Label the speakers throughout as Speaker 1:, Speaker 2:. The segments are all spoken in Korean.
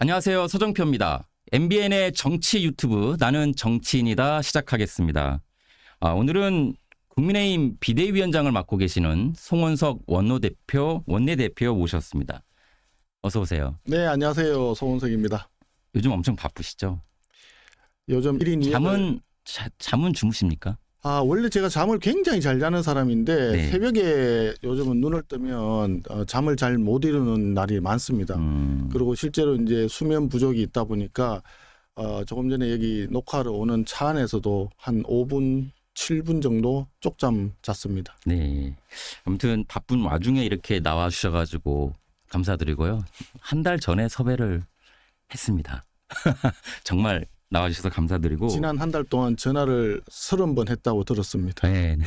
Speaker 1: 안녕하세요. 서정표입니다. MBN의 정치 유튜브 나는 정치인이다 시작하겠습니다. 오늘은 국민의힘 비대위원장을 맡고 계시는 송원석 원내대표 모셨습니다. 어서 오세요.
Speaker 2: 네, 안녕하세요. 송원석입니다.
Speaker 1: 요즘 엄청 바쁘시죠?
Speaker 2: 요즘 1인
Speaker 1: 잠은 주무십니까?
Speaker 2: 원래 제가 잠을 굉장히 잘 자는 사람인데
Speaker 1: 네.
Speaker 2: 새벽에 요즘은 눈을 뜨면 잠을 잘 못 이루는 날이 많습니다. 그리고 실제로 이제 수면 부족이 있다 보니까 조금 전에 여기 녹화하러 오는 차 안에서도 한 5분, 7분 정도 쪽잠 잤습니다.
Speaker 1: 네. 아무튼 바쁜 와중에 이렇게 나와 주셔가지고 감사드리고요. 한 달 전에 섭외를 했습니다. 정말 나와주셔서 감사드리고.
Speaker 2: 지난 한 달 동안 전화를 30번 했다고 들었습니다.
Speaker 1: 네.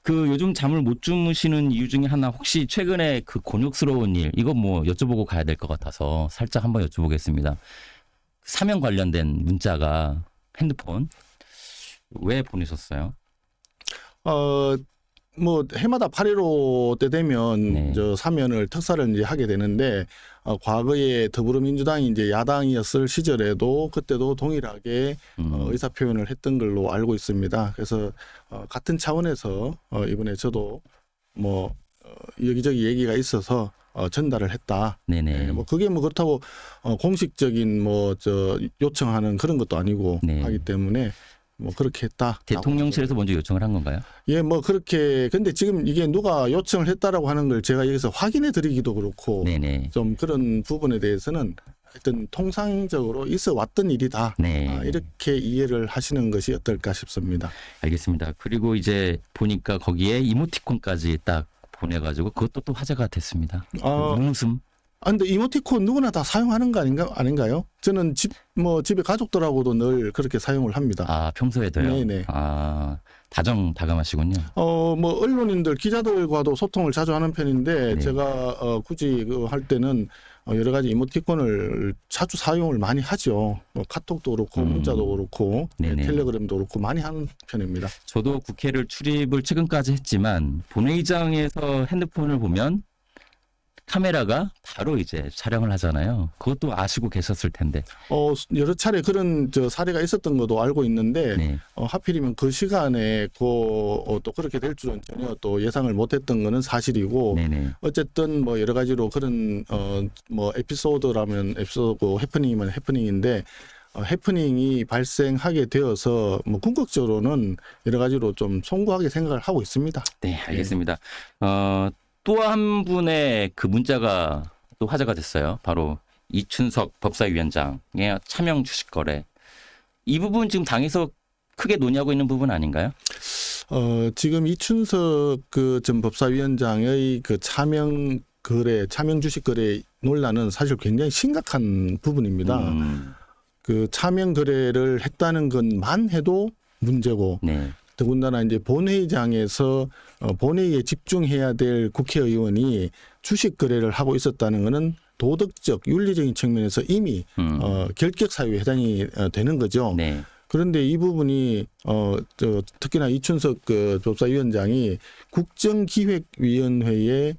Speaker 1: 그 요즘 잠을 못 주무시는 이유 중에 하나 혹시 최근에 그 곤욕스러운 일 이거 뭐 여쭤보고 가야 될 것 같아서 살짝 한번 여쭤보겠습니다. 사면 관련된 문자가 핸드폰 왜 보내셨어요?
Speaker 2: 뭐 해마다 8.15 때 되면
Speaker 1: 네.
Speaker 2: 저 사면을 특사를 이제 하게 되는데 과거에 더불어민주당이 이제 야당이었을 시절에도 그때도 동일하게 의사 표현을 했던 걸로 알고 있습니다. 그래서 같은 차원에서 이번에 저도 뭐 여기저기 얘기가 있어서 전달을 했다.
Speaker 1: 네네.
Speaker 2: 네, 뭐 그게 뭐 그렇다고 공식적인 뭐 저 요청하는 그런 것도 아니고
Speaker 1: 네.
Speaker 2: 하기 때문에 뭐 그렇게 했다.
Speaker 1: 대통령실에서 먼저 요청을 한 건가요?
Speaker 2: 예, 뭐 그렇게 근데 지금 이게 누가 요청을 했다라고 하는 걸 제가 여기서 확인해 드리기도 그렇고
Speaker 1: 네네.
Speaker 2: 좀 그런 부분에 대해서는 하여튼 통상적으로 있어 왔던 일이다.
Speaker 1: 네.
Speaker 2: 이렇게 이해를 하시는 것이 어떨까 싶습니다.
Speaker 1: 알겠습니다. 그리고 이제 보니까 거기에 이모티콘까지 딱 보내가지고 그것도 또 화제가 됐습니다. 웃음.
Speaker 2: 근데 이모티콘 누구나 다 사용하는 거 아닌가요? 저는 집에 가족들하고도 늘 그렇게 사용을 합니다.
Speaker 1: 평소에도요?
Speaker 2: 네네.
Speaker 1: 다정다감하시군요.
Speaker 2: 뭐 언론인들 기자들과도 소통을 자주 하는 편인데
Speaker 1: 네.
Speaker 2: 제가 굳이 할 때는 여러 가지 이모티콘을 자주 사용을 많이 하죠. 뭐 카톡도 그렇고 문자도 그렇고
Speaker 1: 네네.
Speaker 2: 텔레그램도 그렇고 많이 하는 편입니다.
Speaker 1: 저도 국회를 출입을 최근까지 했지만 본회의장에서 핸드폰을 보면 카메라가 바로 이제 촬영을 하잖아요. 그것도 아시고 계셨을 텐데.
Speaker 2: 여러 차례 그런 사례가 있었던 것도 알고 있는데
Speaker 1: 네.
Speaker 2: 하필이면 그 시간에 또 그렇게 될 줄은 전혀 또 예상을 못했던 거는 사실이고
Speaker 1: 네네.
Speaker 2: 어쨌든 뭐 여러 가지로 그런 뭐 에피소드라면 에피소드고 해프닝이면 해프닝인데 해프닝이 발생하게 되어서 뭐 궁극적으로는 여러 가지로 좀 송구하게 생각을 하고 있습니다.
Speaker 1: 네, 알겠습니다. 또 한 분의 그 문자가 또 화제가 됐어요. 바로 이춘석 법사위원장의 차명 주식 거래. 이 부분 지금 당에서 크게 논의하고 있는 부분 아닌가요?
Speaker 2: 지금 이춘석 전 법사위원장의 그 차명 주식 거래 논란은 사실 굉장히 심각한 부분입니다. 그 차명 거래를 했다는 것만 해도 문제고
Speaker 1: 네.
Speaker 2: 더군다나 이제 본회의장에서 본회의에 집중해야 될 국회의원이 주식 거래를 하고 있었다는 것은 도덕적 윤리적인 측면에서 이미 결격 사유에 해당이 되는 거죠.
Speaker 1: 네.
Speaker 2: 그런데 이 부분이 특히나 이춘석 법사위원장이 국정기획위원회의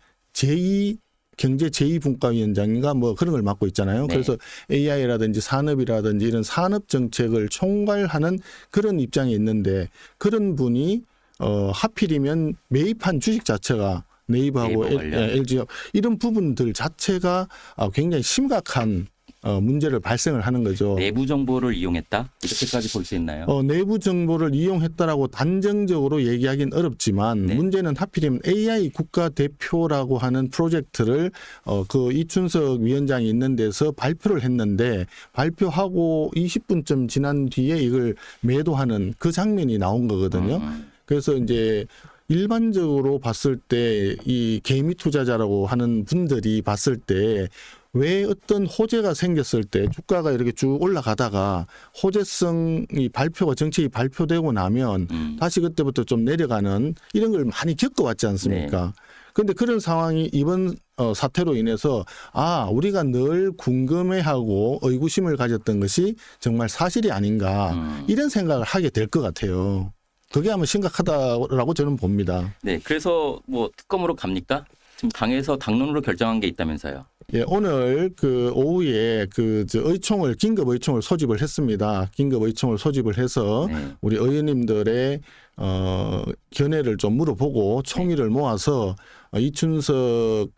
Speaker 2: 경제 제2분과위원장인가 뭐 그런 걸 맡고 있잖아요.
Speaker 1: 네.
Speaker 2: 그래서 AI라든지 산업이라든지 이런 산업 정책을 총괄하는 그런 입장에 있는데 그런 분이 하필이면 매입한 주식 자체가 네이버하고 LG 이런 부분들 자체가 굉장히 심각한 문제를 발생을 하는 거죠.
Speaker 1: 내부 정보를 이용했다? 이렇게까지 볼 수 있나요?
Speaker 2: 내부 정보를 이용했다라고 단정적으로 얘기하기는 어렵지만
Speaker 1: 네.
Speaker 2: 문제는 하필이면 AI 국가대표라고 하는 프로젝트를 그 이춘석 위원장이 있는 데서 발표를 했는데 발표하고 20분쯤 지난 뒤에 이걸 매도하는 그 장면이 나온 거거든요. 그래서 이제 일반적으로 봤을 때 이 개미 투자자라고 하는 분들이 봤을 때 왜 어떤 호재가 생겼을 때 주가가 이렇게 쭉 올라가다가 호재성이 정책이 발표되고 나면 다시 그때부터 좀 내려가는 이런 걸 많이 겪어왔지 않습니까? 그런데 그런 상황이 이번 사태로 인해서 우리가 늘 궁금해하고 의구심을 가졌던 것이 정말 사실이 아닌가 이런 생각을 하게 될 것 같아요. 그게 아마 심각하다라고 저는 봅니다.
Speaker 1: 네, 그래서 뭐 특검으로 갑니까? 지금 당에서 당론으로 결정한 게 있다면서요.
Speaker 2: 예, 오늘 그 오후에 긴급 의총을 소집을 했습니다. 긴급 의총을 소집을 해서
Speaker 1: 네.
Speaker 2: 우리 의원님들의 견해를 좀 물어보고 총의를 모아서 이춘석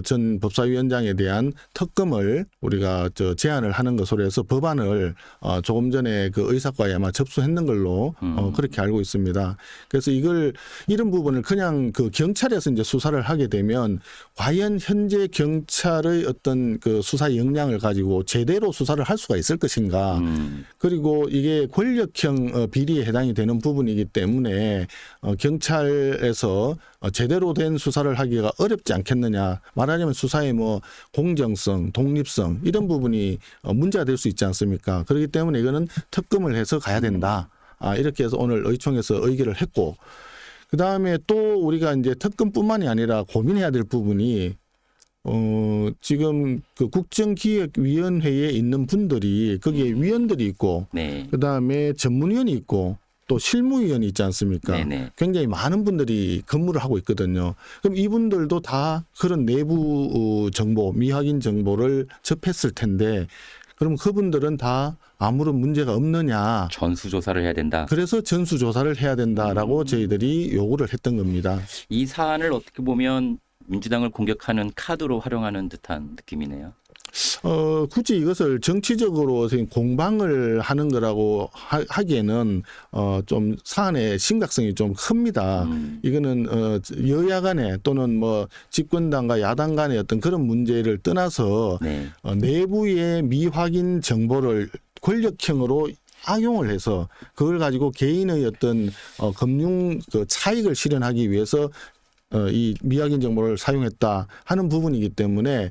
Speaker 2: 전 법사위원장에 대한 특검을 우리가 제안을 하는 것으로 해서 법안을 조금 전에 그 의사과에 아마 접수했는 걸로 그렇게 알고 있습니다. 그래서 이런 부분을 그냥 그 경찰에서 이제 수사를 하게 되면 과연 현재 경찰의 어떤 그 수사 역량을 가지고 제대로 수사를 할 수가 있을 것인가. 그리고 이게 권력형 비리에 해당이 되는 부분이기 때문에 경찰에서 제대로 된 수사를 하기가 어렵지 않겠느냐. 말하자면 수사의 뭐 공정성, 독립성 이런 부분이 문제가 될 수 있지 않습니까? 그렇기 때문에 이거는 특검을 해서 가야 된다. 이렇게 해서 오늘 의총에서 의결을 했고, 그 다음에 또 우리가 이제 특검뿐만이 아니라 고민해야 될 부분이 지금 그 국정기획위원회에 있는 분들이 거기에 위원들이 있고,
Speaker 1: 네.
Speaker 2: 그 다음에 전문위원이 있고, 또 실무위원이 있지 않습니까?
Speaker 1: 네네.
Speaker 2: 굉장히 많은 분들이 근무를 하고 있거든요. 그럼 이분들도 다 그런 내부 정보, 미확인 정보를 접했을 텐데, 그럼 그분들은 다 아무런 문제가 없느냐.
Speaker 1: 전수조사를 해야 된다.
Speaker 2: 그래서 전수조사를 해야 된다라고 저희들이 요구를 했던 겁니다.
Speaker 1: 이 사안을 어떻게 보면 민주당을 공격하는 카드로 활용하는 듯한 느낌이네요.
Speaker 2: 굳이 이것을 정치적으로 공방을 하는 거라고 하기에는 좀 사안의 심각성이 좀 큽니다. 이거는 여야 간에 또는 뭐 집권당과 야당 간의 어떤 그런 문제를 떠나서
Speaker 1: 네.
Speaker 2: 내부의 미확인 정보를 권력형으로 악용을 해서 그걸 가지고 개인의 어떤 금융 그 차익을 실현하기 위해서 이 미확인 정보를 사용했다 하는 부분이기 때문에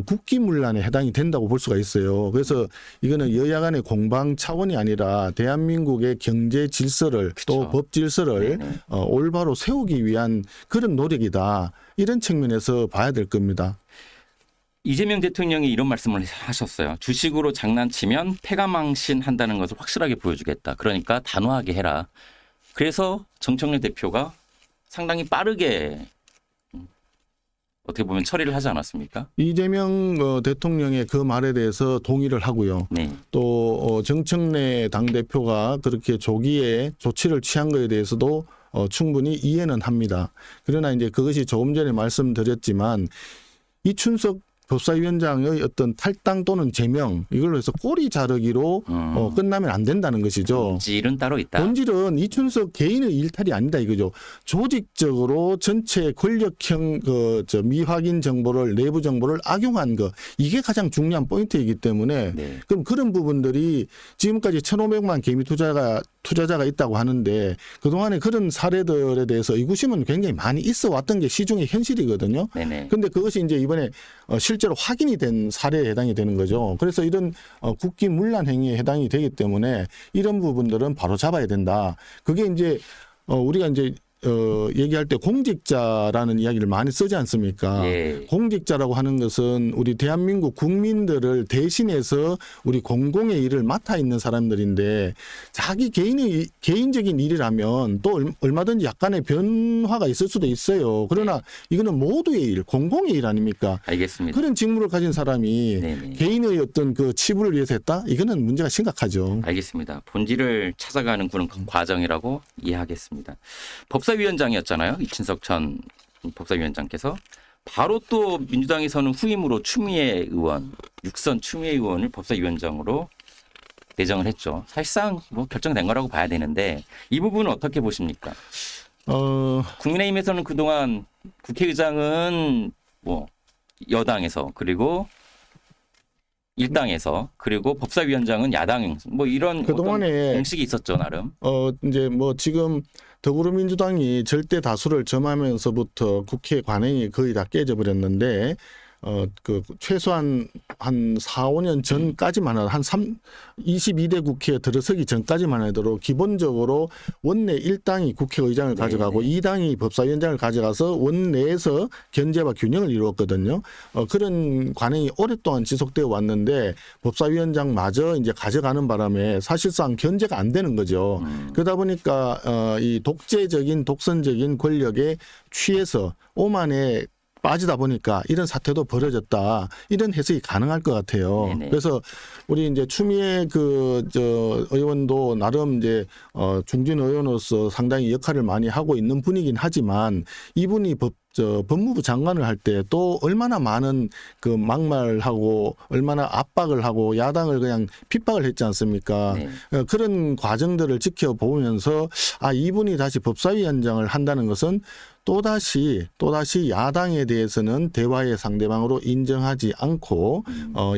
Speaker 2: 국기문란에 해당이 된다고 볼 수가 있어요. 그래서 이거는 여야 간의 공방 차원이 아니라 대한민국의 경제 질서를 또
Speaker 1: 그쵸.
Speaker 2: 법 질서를
Speaker 1: 네네.
Speaker 2: 올바로 세우기 위한 그런 노력이다. 이런 측면에서 봐야 될 겁니다.
Speaker 1: 이재명 대통령이 이런 말씀을 하셨어요. 주식으로 장난치면 패가망신 한다는 것을 확실하게 보여주겠다. 그러니까 단호하게 해라. 그래서 정청래 대표가 상당히 빠르게 어떻게 보면 처리를 하지 않았습니까?
Speaker 2: 이재명 대통령의 그 말에 대해서 동의를 하고요.
Speaker 1: 네.
Speaker 2: 또 정청래 당대표가 그렇게 조기에 조치를 취한 것에 대해서도 충분히 이해는 합니다. 그러나 이제 그것이 조금 전에 말씀드렸지만 이춘석 법사위원장의 어떤 탈당 또는 제명 이걸로 해서 꼬리 자르기로 끝나면 안 된다는 것이죠.
Speaker 1: 본질은 따로 있다.
Speaker 2: 본질은 이춘석 개인의 일탈이 아니다 이거죠. 조직적으로 전체 권력형 미확인 정보를 내부 정보를 악용한 거 이게 가장 중요한 포인트이기 때문에
Speaker 1: 네.
Speaker 2: 그럼 그런 부분들이 지금까지 1,500만 개미 투자자가 있다고 하는데 그동안에 그런 사례들에 대해서 의구심은 굉장히 많이 있어 왔던 게 시중의 현실이거든요.
Speaker 1: 네네.
Speaker 2: 근데 그것이 이제 이번에 실제로 확인이 된 사례에 해당이 되는 거죠. 그래서 이런 국기문란 행위에 해당이 되기 때문에 이런 부분들은 바로 잡아야 된다. 그게 이제 우리가 이제 얘기할 때 공직자라는 이야기를 많이 쓰지 않습니까?
Speaker 1: 예.
Speaker 2: 공직자라고 하는 것은 우리 대한민국 국민들을 대신해서 우리 공공의 일을 맡아 있는 사람들인데 자기 개인적인 일이라면 또 얼마든지 약간의 변화가 있을 수도 있어요. 그러나 이거는 모두의 일, 공공의 일 아닙니까?
Speaker 1: 알겠습니다.
Speaker 2: 그런 직무를 가진 사람이
Speaker 1: 네네.
Speaker 2: 개인의 어떤 그 치부를 위해서 했다? 이거는 문제가 심각하죠.
Speaker 1: 알겠습니다. 본질을 찾아가는 그런 과정이라고 이해하겠습니다. 법사위원장이었잖아요. 이춘석 전 법사위원장께서 바로 또 민주당에서는 후임으로 추미애 의원, 육선 추미애 의원을 법사위원장으로 내정을 했죠. 사실상 뭐 결정된 거라고 봐야 되는데 이 부분은 어떻게 보십니까? 국민의힘에서는 그동안 국회의장은 뭐 여당에서 그리고 일당에서 그리고 법사위원장은 야당 뭐 이런
Speaker 2: 그동안에
Speaker 1: 공식이 있었죠 나름.
Speaker 2: 이제 뭐 지금 더불어민주당이 절대 다수를 점하면서부터 국회 관행이 거의 다 깨져버렸는데 그 최소한 한 4, 5년 전까지만 하도 22대 국회에 들어서기 전까지만 하도록 기본적으로 원내 1당이 국회의장을 가져가고 2당이 법사위원장을 가져가서 원내에서 견제와 균형을 이루었거든요. 그런 관행이 오랫동안 지속되어 왔는데 법사위원장마저 이제 가져가는 바람에 사실상 견제가 안 되는 거죠. 그러다 보니까 이 독재적인 독선적인 권력에 취해서 오만의 빠지다 보니까 이런 사태도 벌어졌다. 이런 해석이 가능할 것 같아요.
Speaker 1: 네네.
Speaker 2: 그래서 우리 이제 추미애 의원도 나름 이제 중진 의원으로서 상당히 역할을 많이 하고 있는 분이긴 하지만 이분이 법무부 장관을 할 때 또 얼마나 많은 그 막말하고 얼마나 압박을 하고 야당을 그냥 핍박을 했지 않습니까?
Speaker 1: 네.
Speaker 2: 그런 과정들을 지켜보면서 이분이 다시 법사위원장을 한다는 것은 또다시 야당에 대해서는 대화의 상대방으로 인정하지 않고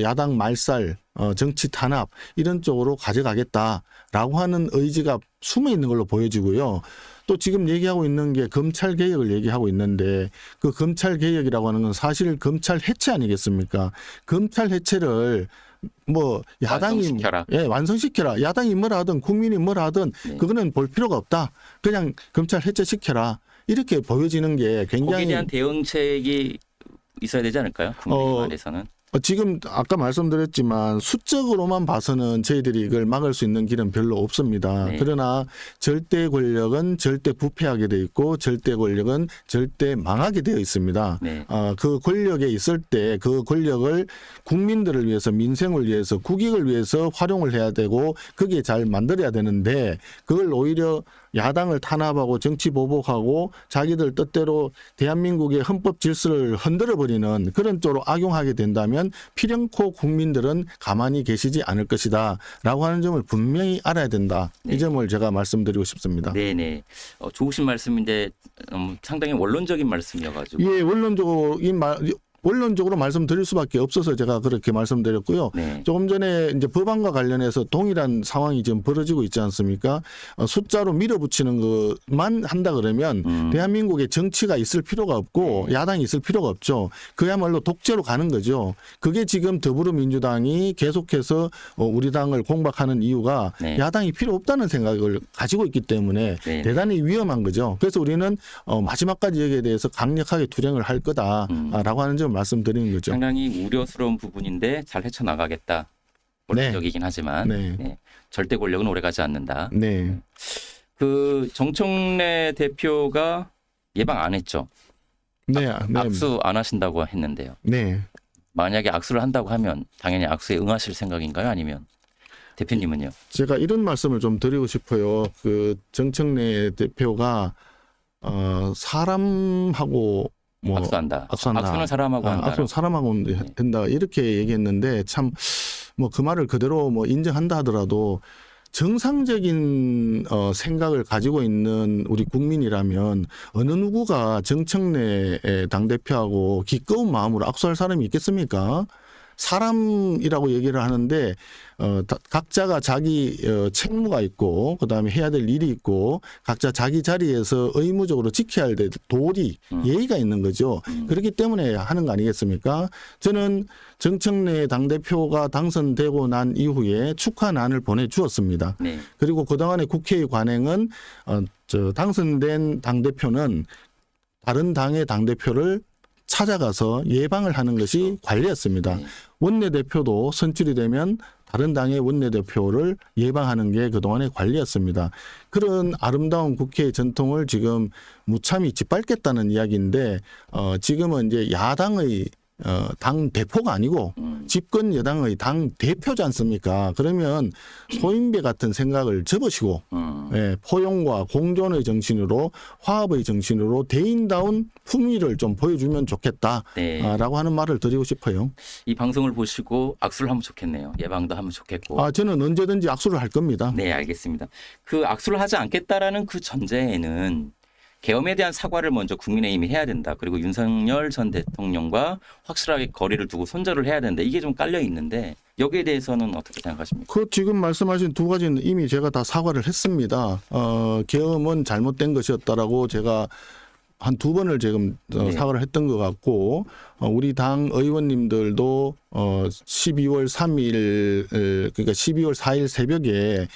Speaker 2: 야당 말살, 정치 탄압 이런 쪽으로 가져가겠다라고 하는 의지가 숨어 있는 걸로 보여지고요. 또 지금 얘기하고 있는 게 검찰 개혁을 얘기하고 있는데 그 검찰 개혁이라고 하는 건 사실 검찰 해체 아니겠습니까? 검찰 해체를 뭐 야당이
Speaker 1: 완성시켜라.
Speaker 2: 완성시켜라. 야당이 뭐라 하든 국민이 뭐라 하든
Speaker 1: 네.
Speaker 2: 그거는 볼 필요가 없다. 그냥 검찰 해체시켜라. 이렇게 보여지는 게
Speaker 1: 거기에
Speaker 2: 굉장히
Speaker 1: 대한 대응책이 있어야 되지 않을까요? 국민의힘 안에서는.
Speaker 2: 지금 아까 말씀드렸지만 수적으로만 봐서는 저희들이 이걸 막을 수 있는 길은 별로 없습니다.
Speaker 1: 네.
Speaker 2: 그러나 절대 권력은 절대 부패하게 돼 있고 절대 권력은 절대 망하게 되어 있습니다.
Speaker 1: 네.
Speaker 2: 그 권력에 있을 때 그 권력을 국민들을 위해서 민생을 위해서 국익을 위해서 활용을 해야 되고 그게 잘 만들어야 되는데 그걸 오히려 야당을 탄압하고 정치 보복하고 자기들 뜻대로 대한민국의 헌법 질서를 흔들어버리는 그런 쪽으로 악용하게 된다면 필연코 국민들은 가만히 계시지 않을 것이다 라고 하는 점을 분명히 알아야 된다.
Speaker 1: 네.
Speaker 2: 이 점을 제가 말씀드리고 싶습니다.
Speaker 1: 네네. 좋으신 말씀인데 상당히 원론적인 말씀이어가지고.
Speaker 2: 예, 원론적으로 말씀드릴 수밖에 없어서 제가 그렇게 말씀드렸고요.
Speaker 1: 네.
Speaker 2: 조금 전에 이제 법안과 관련해서 동일한 상황이 지금 벌어지고 있지 않습니까? 숫자로 밀어붙이는 것만 한다 그러면 대한민국에 정치가 있을 필요가 없고
Speaker 1: 네.
Speaker 2: 야당이 있을 필요가 없죠. 그야말로 독재로 가는 거죠. 그게 지금 더불어민주당이 계속해서 우리 당을 공박하는 이유가
Speaker 1: 네.
Speaker 2: 야당이 필요 없다는 생각을 가지고 있기 때문에
Speaker 1: 네.
Speaker 2: 대단히 위험한 거죠. 그래서 우리는 마지막까지 여기에 대해서 강력하게 투쟁을 할 거다라고 하는 점을 말씀드리는 거죠.
Speaker 1: 상당히 우려스러운 부분인데 잘 헤쳐나가겠다. 원론적이긴 하지만
Speaker 2: 네.
Speaker 1: 네. 절대 권력은 오래가지 않는다.
Speaker 2: 네.
Speaker 1: 그 정청래 대표가 예방 안 했죠.
Speaker 2: 네. 네.
Speaker 1: 악수 안 하신다고 했는데요.
Speaker 2: 네.
Speaker 1: 만약에 악수를 한다고 하면 당연히 악수에 응하실 생각인가요? 아니면 대표님은요?
Speaker 2: 제가 이런 말씀을 좀 드리고 싶어요. 그 정청래 대표가 사람하고
Speaker 1: 악수한다.
Speaker 2: 악수한다.
Speaker 1: 악수는 사람하고 한다.
Speaker 2: 악수는 사람하고 된다. 이렇게 얘기했는데 참 뭐 그 말을 그대로 인정한다 하더라도 정상적인 생각을 가지고 있는 우리 국민이라면 어느 누구가 정청래 당대표하고 기꺼운 마음으로 악수할 사람이 있겠습니까? 사람이라고 얘기를 하는데 각자가 자기 책무가 있고 그다음에 해야 될 일이 있고 각자 자기 자리에서 의무적으로 지켜야 할 도리, 예의가 있는 거죠. 그렇기 때문에 하는 거 아니겠습니까? 저는 정청래 당대표가 당선되고 난 이후에 축하난을 보내주었습니다.
Speaker 1: 네.
Speaker 2: 그리고 그동안의 국회의 관행은 당선된 당대표는 다른 당의 당대표를 찾아가서 예방을 하는 것이 관례였습니다.
Speaker 1: 네.
Speaker 2: 원내대표도 선출이 되면 다른 당의 원내대표를 예방하는 게 그동안의 관례였습니다. 그런 아름다운 국회의 전통을 지금 무참히 짓밟겠다는 이야기인데 지금은 이제 야당의 당 대표가 아니고 집권 여당의 당 대표지 않습니까? 그러면 소인배 같은 생각을 접으시고 포용과 공존의 정신으로 화합의 정신으로 대인다운 품위를 좀 보여주면 좋겠다라고
Speaker 1: 네.
Speaker 2: 하는 말을 드리고 싶어요.
Speaker 1: 이 방송을 보시고 악수를 하면 좋겠네요. 예방도 하면 좋겠고.
Speaker 2: 저는 언제든지 악수를 할 겁니다.
Speaker 1: 네, 알겠습니다. 그 악수를 하지 않겠다라는 그 전제에는 계엄에 대한 사과를 먼저 국민의힘이 해야 된다. 그리고 윤석열 전 대통령과 확실하게 거리를 두고 손절을 해야 된다. 이게 좀 깔려 있는데 여기에 대해서는 어떻게 생각하십니까?
Speaker 2: 지금 말씀하신 두 가지는 이미 제가 다 사과를 했습니다. 계엄은 잘못된 것이었다라고 제가 한 두 번을 지금
Speaker 1: 네.
Speaker 2: 사과를 했던 것 같고 우리 당 의원님들도 12월 3일 그러니까 12월 4일 새벽에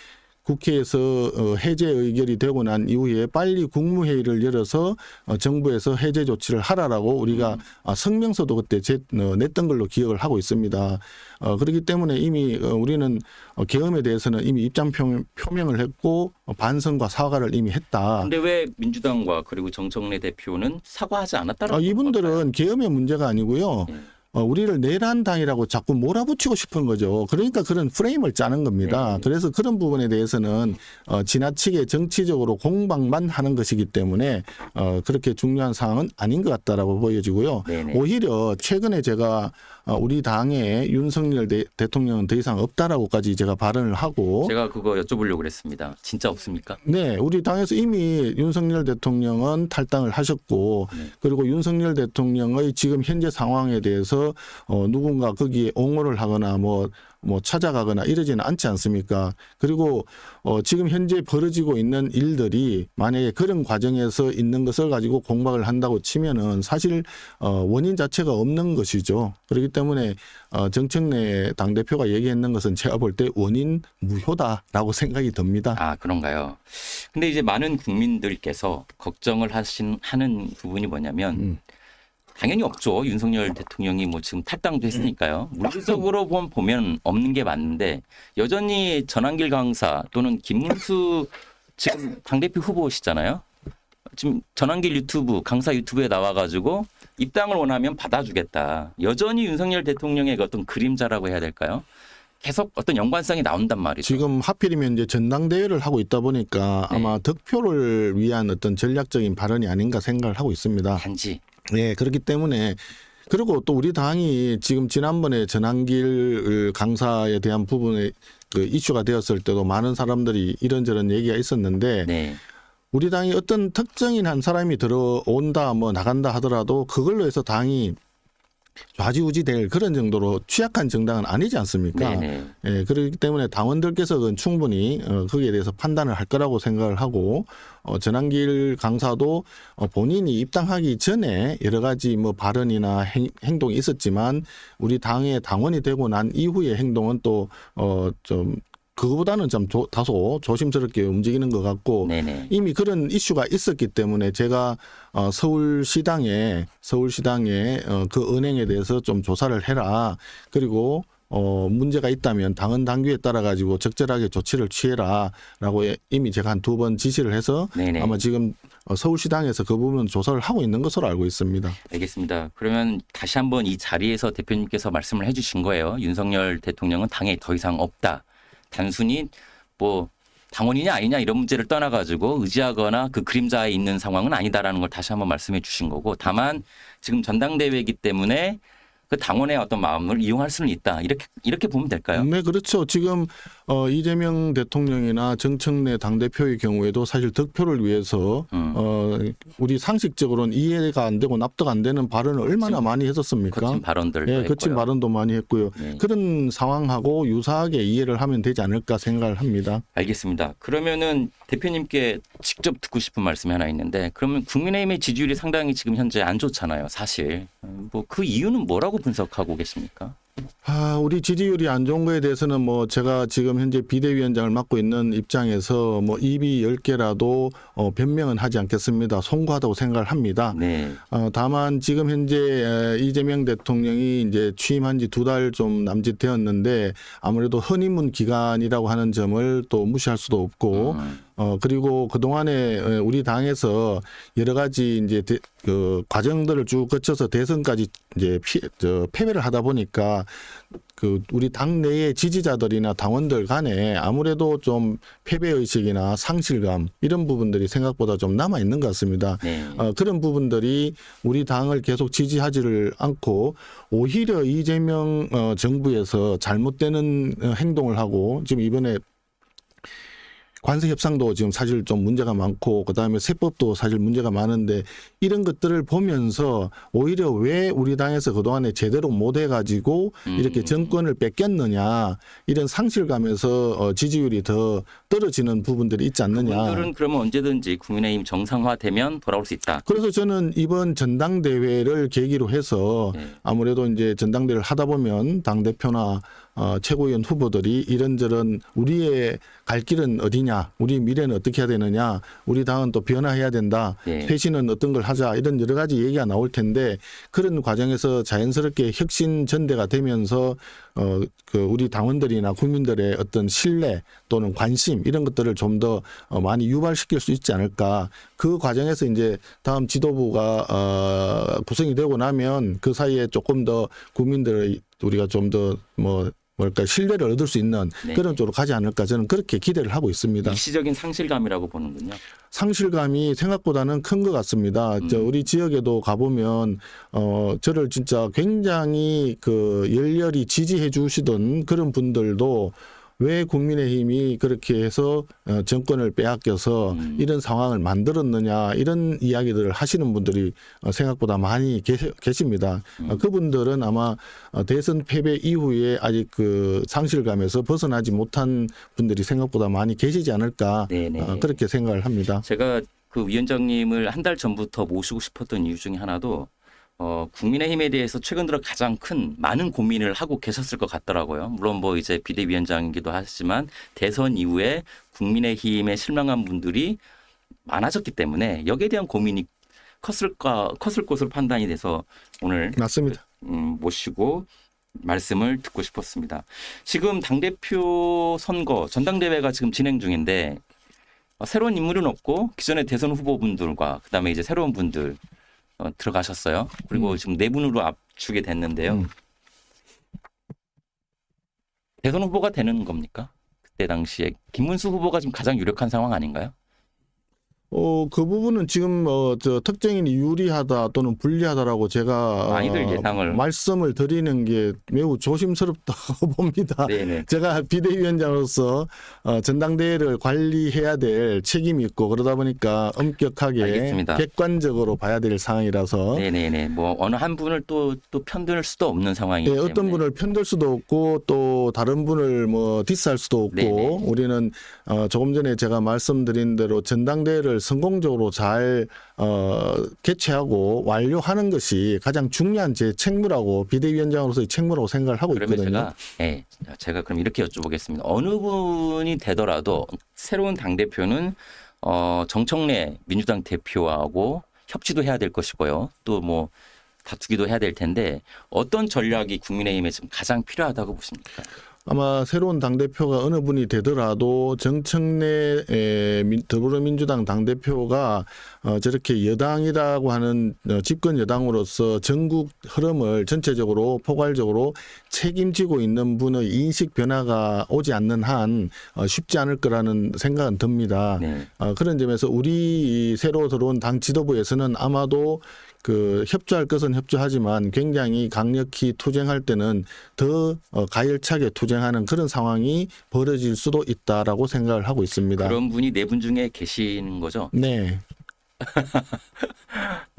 Speaker 2: 국회에서 해제 의결이 되고 난 이후에 빨리 국무회의를 열어서 정부에서 해제 조치를 하라라고 우리가 성명서도 그때 냈던 걸로 기억을 하고 있습니다. 그렇기 때문에 이미 우리는 계엄에 대해서는 이미 입장 표명을 했고 반성과 사과를 이미 했다.
Speaker 1: 근데 왜 민주당과 그리고 정청래 대표는 사과하지 않았다는
Speaker 2: 이분들은 계엄의 문제가 아니고요. 우리를 내란당이라고 자꾸 몰아붙이고 싶은 거죠. 그러니까 그런 프레임을 짜는 겁니다.
Speaker 1: 네.
Speaker 2: 그래서 그런 부분에 대해서는 지나치게 정치적으로 공방만 하는 것이기 때문에 그렇게 중요한 사항은 아닌 것 같다라고 보여지고요.
Speaker 1: 네네.
Speaker 2: 오히려 최근에 제가 우리 당에 윤석열 대통령은 더 이상 없다라고까지 제가 발언을 하고
Speaker 1: 제가 그거 여쭤보려고 그랬습니다. 진짜 없습니까?
Speaker 2: 네, 우리 당에서 이미 윤석열 대통령은 탈당을 하셨고 그리고 윤석열 대통령의 지금 현재 상황에 대해서 누군가 거기에 옹호를 하거나 뭐 찾아가거나 이러지는 않지 않습니까? 그리고 지금 현재 벌어지고 있는 일들이 만약에 그런 과정에서 있는 것을 가지고 공박을 한다고 치면은 사실 원인 자체가 없는 것이죠. 그렇기 때문에 정청래 당대표가 얘기했는 것은 제가 볼 때 원인 무효다라고 생각이 듭니다.
Speaker 1: 아, 그런가요? 근데 이제 많은 국민들께서 걱정을 하는 부분이 뭐냐면 당연히 없죠. 윤석열 대통령이 뭐 지금 탈당도 했으니까요. 물리적으로 보면 없는 게 맞는데 여전히 전한길 강사 또는 김문수 지금 당대표 후보시잖아요. 지금 전한길 유튜브 강사 유튜브에 나와가지고 입당을 원하면 받아주겠다. 여전히 윤석열 대통령의 어떤 그림자라고 해야 될까요? 계속 어떤 연관성이 나온단 말이죠.
Speaker 2: 지금 하필이면 이제 전당대회를 하고 있다 보니까 아마 득표를 위한 어떤 전략적인 발언이 아닌가 생각을 하고 있습니다.
Speaker 1: 단지.
Speaker 2: 네, 그렇기 때문에 그리고 또 우리 당이 지금 지난번에 전한길 강사에 대한 부분에 그 이슈가 되었을 때도 많은 사람들이 이런저런 얘기가 있었는데
Speaker 1: 네.
Speaker 2: 우리 당이 어떤 특정인 한 사람이 들어온다 뭐 나간다 하더라도 그걸로 해서 당이 좌지우지 될 그런 정도로 취약한 정당은 아니지 않습니까?
Speaker 1: 네네.
Speaker 2: 예, 그렇기 때문에 당원들께서는 충분히 거기에 대해서 판단을 할 거라고 생각을 하고 전한길 강사도 본인이 입당하기 전에 여러 가지 뭐 발언이나 행동이 있었지만 우리 당의 당원이 되고 난 이후의 행동은 또 좀 그거보다는 좀 다소 조심스럽게 움직이는 것 같고
Speaker 1: 네네.
Speaker 2: 이미 그런 이슈가 있었기 때문에 제가 서울시당에 그 은행에 대해서 좀 조사를 해라. 그리고 문제가 있다면 당헌 당규에 따라 가지고 적절하게 조치를 취해라라고 이미 제가 한 2번 지시를 해서
Speaker 1: 네네.
Speaker 2: 아마 지금 서울시당에서 그 부분 조사를 하고 있는 것으로 알고 있습니다.
Speaker 1: 알겠습니다. 그러면 다시 한번 이 자리에서 대표님께서 말씀을 해주신 거예요. 윤석열 대통령은 당에 더 이상 없다. 단순히 뭐 당원이냐 아니냐 이런 문제를 떠나가지고 의지하거나 그 그림자에 있는 상황은 아니다라는 걸 다시 한번 말씀해 주신 거고 다만 지금 전당대회이기 때문에 그 당원의 어떤 마음을 이용할 수는 있다. 이렇게 보면 될까요?
Speaker 2: 네, 그렇죠. 지금 이재명 대통령이나 정청래 당대표의 경우에도 사실 득표를 위해서 우리 상식적으로는 이해가 안 되고 납득 안 되는 발언을 얼마나 많이 했었습니까?
Speaker 1: 거친 발언들도
Speaker 2: 네, 거친
Speaker 1: 했고요.
Speaker 2: 발언도 많이 했고요.
Speaker 1: 네.
Speaker 2: 그런 상황하고 유사하게 이해를 하면 되지 않을까 생각을 합니다.
Speaker 1: 알겠습니다. 그러면은 대표님께 직접 듣고 싶은 말씀이 하나 있는데 그러면 국민의힘의 지지율이 상당히 지금 현재 안 좋잖아요. 사실. 뭐 그 이유는 뭐라고 분석하고 계십니까?
Speaker 2: 우리 지지율이 안 좋은 거에 대해서는 뭐 제가 지금 현재 비대위원장을 맡고 있는 입장에서 뭐 입이 10개라도 변명은 하지 않겠습니다. 송구하다고 생각을 합니다.
Speaker 1: 네.
Speaker 2: 다만 지금 현재 이재명 대통령이 이제 취임한 지 2달 좀 남짓 되었는데 아무래도 허니문 기간이라고 하는 점을 또 무시할 수도 없고 그리고 그동안에 우리 당에서 여러 가지 이제 그 과정들을 쭉 거쳐서 대선까지 이제 패배를 하다 보니까 그 우리 당 내의 지지자들이나 당원들 간에 아무래도 좀 패배의식이나 상실감 이런 부분들이 생각보다 좀 남아 있는 것 같습니다.
Speaker 1: 네.
Speaker 2: 그런 부분들이 우리 당을 계속 지지하지를 않고 오히려 이재명 정부에서 잘못되는 행동을 하고 지금 이번에 관세 협상도 지금 사실 좀 문제가 많고 그다음에 세법도 사실 문제가 많은데 이런 것들을 보면서 오히려 왜 우리 당에서 그동안에 제대로 못 해가지고 이렇게 정권을 뺏겼느냐 이런 상실감에서 지지율이 더 떨어지는 부분들이 있지 않느냐.
Speaker 1: 그분들은 그러면 언제든지 국민의힘 정상화되면 돌아올 수 있다.
Speaker 2: 그래서 저는 이번 전당대회를 계기로 해서
Speaker 1: 네.
Speaker 2: 아무래도 이제 전당대회를 하다 보면 당대표나 최고위원 후보들이 이런저런 우리의 갈 길은 어디냐, 우리 미래는 어떻게 해야 되느냐, 우리 당은 또 변화해야 된다,
Speaker 1: 네.
Speaker 2: 쇄신은 어떤 걸 하자, 이런 여러 가지 얘기가 나올 텐데 그런 과정에서 자연스럽게 혁신 전대가 되면서 그 우리 당원들이나 국민들의 어떤 신뢰 또는 관심 이런 것들을 좀 더 많이 유발시킬 수 있지 않을까. 그 과정에서 이제 다음 지도부가 구성이 되고 나면 그 사이에 조금 더 국민들의 우리가 좀 더 뭘까 신뢰를 얻을 수 있는
Speaker 1: 네.
Speaker 2: 그런 쪽으로 가지 않을까 저는 그렇게 기대를 하고 있습니다.
Speaker 1: 일시적인 상실감이라고 보는군요.
Speaker 2: 상실감이 생각보다는 큰 것 같습니다. 우리 지역에도 가보면 저를 진짜 굉장히 그 열렬히 지지해 주시던 그런 분들도 왜 국민의힘이 그렇게 해서 정권을 빼앗겨서 이런 상황을 만들었느냐 이런 이야기들을 하시는 분들이 생각보다 많이 계십니다. 그분들은 아마 대선 패배 이후에 아직 그 상실감에서 벗어나지 못한 분들이 생각보다 많이 계시지 않을까
Speaker 1: 네네.
Speaker 2: 그렇게 생각을 합니다.
Speaker 1: 제가 그 위원장님을 한 달 전부터 모시고 싶었던 이유 중에 하나도 국민의힘에 대해서 최근 들어 가장 큰 많은 고민을 하고 계셨을 것 같더라고요. 물론 뭐 이제 비대위원장이기도 하지만 대선 이후에 국민의힘에 실망한 분들이 많아졌기 때문에 여기에 대한 고민이 컸을 것으로 판단이 돼서 오늘
Speaker 2: 맞습니다.
Speaker 1: 모시고 말씀을 듣고 싶었습니다. 지금 당대표 선거 전당대회가 지금 진행 중인데 새로운 인물은 없고 기존의 대선 후보분들과 그다음에 이제 새로운 분들 들어가셨어요. 그리고 지금 네 분으로 압축이 됐는데요. 대선 후보가 되는 겁니까? 그때 당시에 김문수 후보가 지금 가장 유력한 상황 아닌가요?
Speaker 2: 그 부분은 지금 저 특정인이 유리하다 또는 불리하다라고 제가
Speaker 1: 많이들 예상을
Speaker 2: 말씀을 드리는 게 매우 조심스럽다고 봅니다.
Speaker 1: 네네.
Speaker 2: 제가 비대위원장으로서 전당대회를 관리해야 될 책임이 있고 그러다 보니까 엄격하게
Speaker 1: 알겠습니다.
Speaker 2: 객관적으로 봐야 될 상황이라서
Speaker 1: 네네네. 뭐 어느 한 분을 또 편들 수도 없는 상황이기
Speaker 2: 예,
Speaker 1: 때문에
Speaker 2: 어떤 분을 편들 수도 없고 또 다른 분을 뭐 디스할 수도 없고
Speaker 1: 네네.
Speaker 2: 우리는 조금 전에 제가 말씀드린 대로 전당대회를 성공적으로 잘 개최하고 완료하는 것이 가장 중요한 제 책무라고 비대위원장으로서의 책무라고 생각을 하고
Speaker 1: 그러면
Speaker 2: 있거든요.
Speaker 1: 제가 그럼 이렇게 여쭤보겠습니다. 어느 분이 되더라도 새로운 당대표는 정청래 민주당 대표하고 협치도 해야 될 것이고요. 또 뭐 다투기도 해야 될 텐데 어떤 전략이 국민의힘에 지금 가장 필요하다고 보십니까?
Speaker 2: 아마 새로운 당대표가 어느 분이 되더라도 정청래 더불어민주당 당대표가 저렇게 여당이라고 하는 집권 여당으로서 전국 흐름을 전체적으로 포괄적으로 책임지고 있는 분의 인식 변화가 오지 않는 한 쉽지 않을 거라는 생각은 듭니다.
Speaker 1: 네.
Speaker 2: 그런 점에서 우리 새로 들어온 당 지도부에서는 아마도 그 협조할 것은 협조하지만 굉장히 강력히 투쟁할 때는 더 가열차게 투쟁하는 그런 상황이 벌어질 수도 있다라고 생각을 하고 있습니다.
Speaker 1: 그런 분이 네 분 중에 계시는 거죠?
Speaker 2: 네.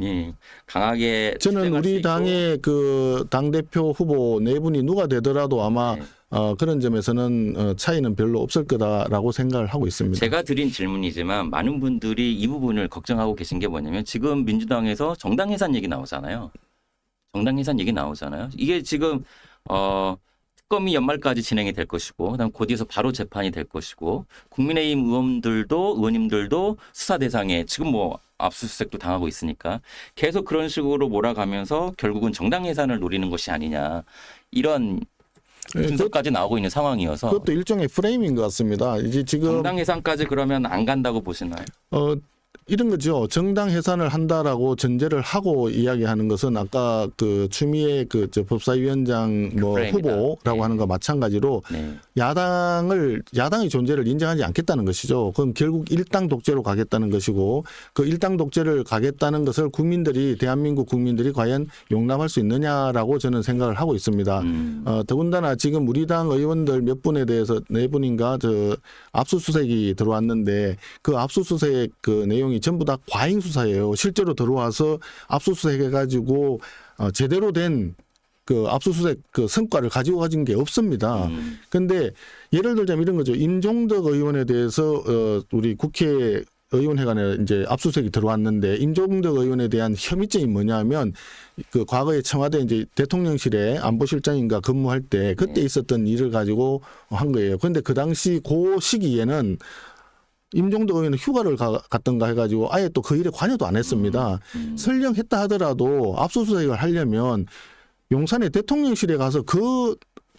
Speaker 1: 예. 강하게
Speaker 2: 저는
Speaker 1: 투쟁할 수
Speaker 2: 우리
Speaker 1: 있고.
Speaker 2: 당의 그 당대표 후보 네 분이 누가 되더라도 아마
Speaker 1: 네.
Speaker 2: 그런 점에서는 차이는 별로 없을 거다라고 생각을 하고 있습니다.
Speaker 1: 제가 드린 질문이지만 많은 분들이 이 부분을 걱정하고 계신 게 뭐냐면 지금 민주당에서 정당 해산 얘기 나오잖아요. 정당 해산 얘기 나오잖아요. 이게 지금 특검이 연말까지 진행이 될 것이고 그다음 곧이어서 바로 재판이 될 것이고 국민의힘 의원님들도 수사 대상에 지금 뭐 압수수색도 당하고 있으니까 계속 그런 식으로 몰아가면서 결국은 정당 해산을 노리는 것이 아니냐 이런 분석까지 나오고 있는 상황이어서
Speaker 2: 그것도 일종의 프레임인 것 같습니다. 이제 지금
Speaker 1: 정당 해산까지 그러면 안 간다고 보시나요?
Speaker 2: 이런 거죠. 정당 해산을 한다라고 전제를 하고 이야기하는 것은 아까 그 추미애 저 법사위원장 뭐
Speaker 1: 프레임이다.
Speaker 2: 후보라고
Speaker 1: 네.
Speaker 2: 하는 거 마찬가지로
Speaker 1: 네.
Speaker 2: 야당의 존재를 인정하지 않겠다는 것이죠. 그럼 결국 일당 독재로 가겠다는 것이고 그 일당 독재를 가겠다는 것을 대한민국 국민들이 과연 용납할 수 있느냐라고 저는 생각을 하고 있습니다. 더군다나 지금 우리 당 의원들 몇 분에 대해서 네 분인가 압수수색이 들어왔는데 그 압수수색 그 내용이 전부 다 과잉 수사예요. 실제로 들어와서 압수수색해가지고 제대로 된 그 압수수색 그 성과를 가지고 가진 게 없습니다. 근데 예를 들자면 이런 거죠. 임종덕 의원에 대해서 우리 국회 의원회관에 이제 압수수색이 들어왔는데 임종덕 의원에 대한 혐의점이 뭐냐면 그 과거에 청와대 이제 대통령실에 안보실장인가 근무할 때 그때 있었던 일을 가지고 한 거예요. 그런데 그 당시 그 시기에는 임종덕 의원은 휴가를 갔던가 해가지고 아예 또 그 일에 관여도 안 했습니다. 설령 했다 하더라도 압수수색을 하려면 용산의 대통령실에 가서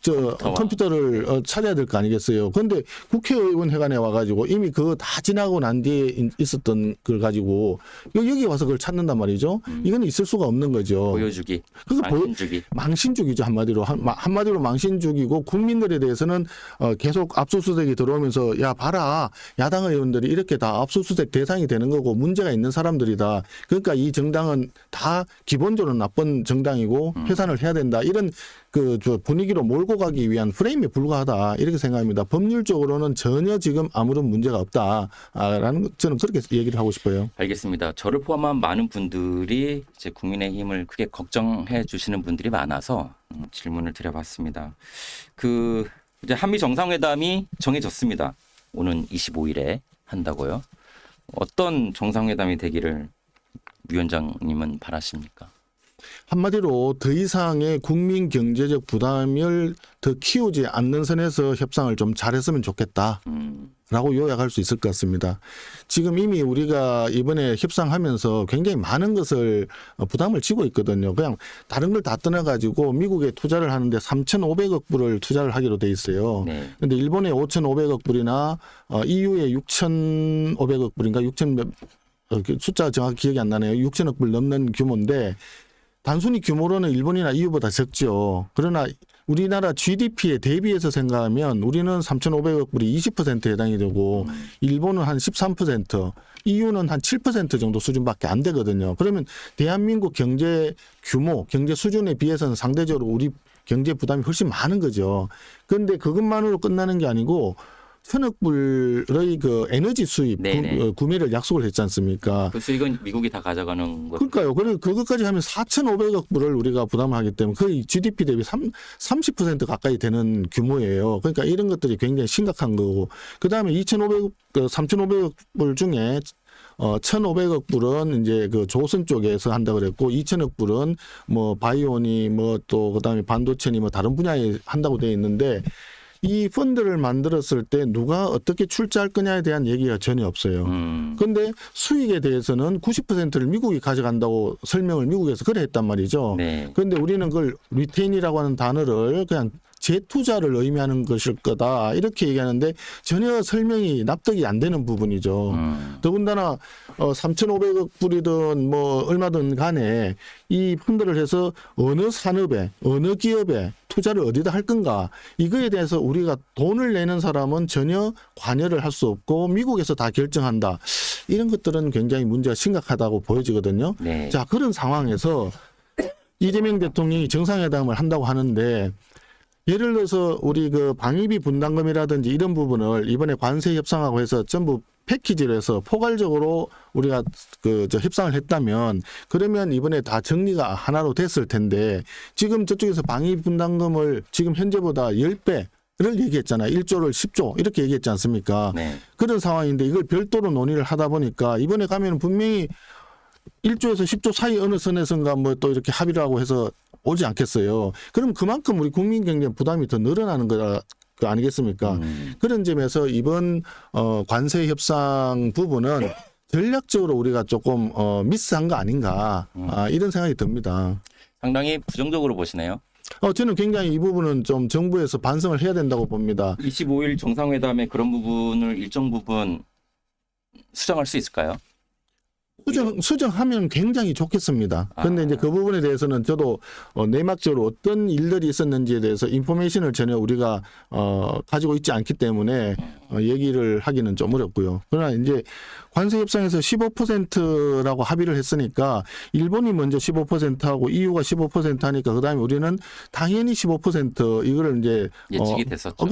Speaker 2: 컴퓨터를 찾아야 될 거 아니겠어요. 그런데 국회의원 회관에 와가지고 이미 그거 다 지나고 난 뒤에 있었던 걸 가지고 여기 와서 그걸 찾는단 말이죠. 이건 있을 수가 없는 거죠.
Speaker 1: 보여주기,
Speaker 2: 그거
Speaker 1: 망신주기.
Speaker 2: 망신주기죠. 한마디로 망신주기고 국민들에 대해서는 계속 압수수색이 들어오면서 야 봐라 야당 의원들이 이렇게 다 압수수색 대상이 되는 거고 문제가 있는 사람들이다. 그러니까 이 정당은 다 기본적으로 나쁜 정당이고 해산을 해야 된다. 이런 저 분위기로 몰고 가기 위한 프레임에 불과하다 이렇게 생각합니다. 법률적으로는 전혀 지금 아무런 문제가 없다라는 저는 그렇게 얘기를 하고 싶어요.
Speaker 1: 알겠습니다. 저를 포함한 많은 분들이 이제 국민의힘을 크게 걱정해 주시는 분들이 많아서 질문을 드려봤습니다. 이제 한미 정상회담이 정해졌습니다. 오는 25일에 한다고요. 어떤 정상회담이 되기를 위원장님은 바라십니까?
Speaker 2: 한마디로 더 이상의 국민 경제적 부담을 더 키우지 않는 선에서 협상을 좀 잘했으면 좋겠다라고 요약할 수 있을 것 같습니다. 지금 이미 우리가 이번에 협상하면서 굉장히 많은 것을 부담을 지고 있거든요. 그냥 다른 걸 다 떠나가지고 미국에 투자를 하는데 3,500억 불을 투자를 하기로 돼 있어요. 그런데 일본에 5,500억 불이나 EU에 6,500억 불인가 6,000 숫자가 정확히 기억이 안 나네요. 6,000억 불 넘는 규모인데 단순히 규모로는 일본이나 EU보다 적죠. 그러나 우리나라 GDP에 대비해서 생각하면 우리는 3,500억 불이 20%에 해당이 되고 일본은 한 13%, EU는 한 7% 정도 수준밖에 안 되거든요. 그러면 대한민국 경제 규모, 경제 수준에 비해서는 상대적으로 우리 경제 부담이 훨씬 많은 거죠. 그런데 그것만으로 끝나는 게 아니고 1,000억 불의 그 에너지 수입 구매를 약속을 했지 않습니까?
Speaker 1: 그 수익은 미국이 다 가져가는 거.
Speaker 2: 그러니까요. 그리고 그것까지 하면 4,500억 불을 우리가 부담을 하기 때문에 거의 GDP 대비 30% 가까이 되는 규모예요. 그러니까 이런 것들이 굉장히 심각한 거고. 그다음에 3,500억 불 중에 1,500억 불은 이제 그 조선 쪽에서 한다 그랬고 2,000억 불은 뭐 바이오니 뭐 또 그다음에 반도체니 뭐 다른 분야에 한다고 돼 있는데 이 펀드를 만들었을 때 누가 어떻게 출자할 거냐에 대한 얘기가 전혀 없어요. 그런데 수익에 대해서는 90%를 미국이 가져간다고 설명을 미국에서 그래 했단 말이죠. 그런데 우리는 그걸 리테인이라고 하는 단어를 그냥 재투자를 의미하는 것일 거다 이렇게 얘기하는데 전혀 설명이 납득이 안 되는 부분이죠. 더군다나 3,500억 불이든 뭐 얼마든 간에 이 펀드를 해서 어느 산업에 어느 기업에 투자를 어디다 할 건가 이거에 대해서 우리가 돈을 내는 사람은 전혀 관여를 할 수 없고 미국에서 다 결정한다. 이런 것들은 굉장히 문제가 심각하다고 보여지거든요. 자, 그런 상황에서 이재명 대통령이 정상회담을 한다고 하는데 예를 들어서 우리 그 방위비 분담금이라든지 이런 부분을 이번에 관세 협상하고 해서 전부 패키지로 해서 포괄적으로 우리가 협상을 했다면 그러면 이번에 다 정리가 하나로 됐을 텐데 지금 저쪽에서 방위비 분담금을 지금 현재보다 10배를 얘기했잖아요. 1조를 10조 이렇게 얘기했지 않습니까? 그런 상황인데 이걸 별도로 논의를 하다 보니까 이번에 가면 분명히 1조에서 10조 사이 어느 선에선가 뭐 또 이렇게 합의를 하고 해서 오지 않겠어요. 그럼 그만큼 우리 국민 경제 부담이 더 늘어나는 거 아니겠습니까? 그런 점에서 이번 관세 협상 부분은 전략적으로 우리가 조금 미스한 거 아닌가 이런 생각이 듭니다.
Speaker 1: 상당히 부정적으로 보시네요.
Speaker 2: 저는 굉장히 이 부분은 좀 정부에서 반성을 해야 된다고 봅니다.
Speaker 1: 25일 정상회담에 그런 부분을 일정 부분 수정할 수 있을까요?
Speaker 2: 수정하면 굉장히 좋겠습니다. 그런데 이제 그 부분에 대해서는 저도 내막적으로 어떤 일들이 있었는지에 대해서 인포메이션을 전혀 우리가 가지고 있지 않기 때문에 얘기를 하기는 좀 어렵고요. 그러나 이제 관세 협상에서 15%라고 합의를 했으니까 일본이 먼저 15%하고 EU가 15% 하니까 그다음에 우리는 당연히 15% 이거를 이제
Speaker 1: 예측이 됐었죠.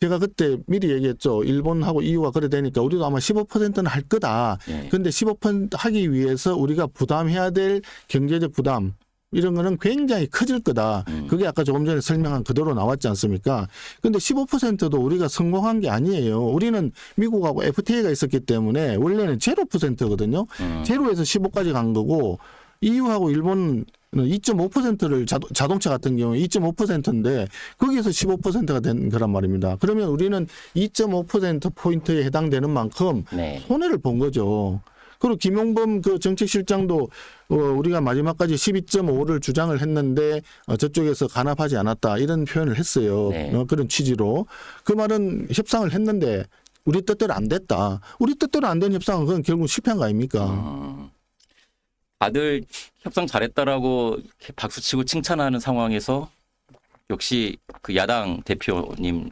Speaker 2: 제가 그때 미리 얘기했죠. 일본하고 EU가 그래 되니까 우리도 아마 15%는 할 거다. 그런데 15% 하기 위해서 우리가 부담해야 될 경제적 부담 이런 거는 굉장히 커질 거다. 그게 아까 조금 전에 설명한 그대로 나왔지 않습니까? 근데 15%도 우리가 성공한 게 아니에요. 우리는 미국하고 FTA가 있었기 때문에 원래는 0%거든요. 제로에서 15까지 간 거고 EU하고 일본은 2.5%를 자동차 같은 경우에 2.5%인데 거기에서 15%가 된 거란 말입니다. 그러면 우리는 2.5%포인트에 해당되는 만큼
Speaker 1: 네.
Speaker 2: 손해를 본 거죠. 그리고 김용범 그 정책실장도 우리가 마지막까지 12.5를 주장을 했는데 저쪽에서 간합하지 않았다 이런 표현을 했어요.
Speaker 1: 네.
Speaker 2: 그런 취지로. 그 말은 협상을 했는데 우리 뜻대로 안 됐다. 우리 뜻대로 안 된 협상은 그건 결국 실패한 거 아닙니까?
Speaker 1: 다들 협상 잘했다라고 이렇게 박수치고 칭찬하는 상황에서 역시 그 야당 대표님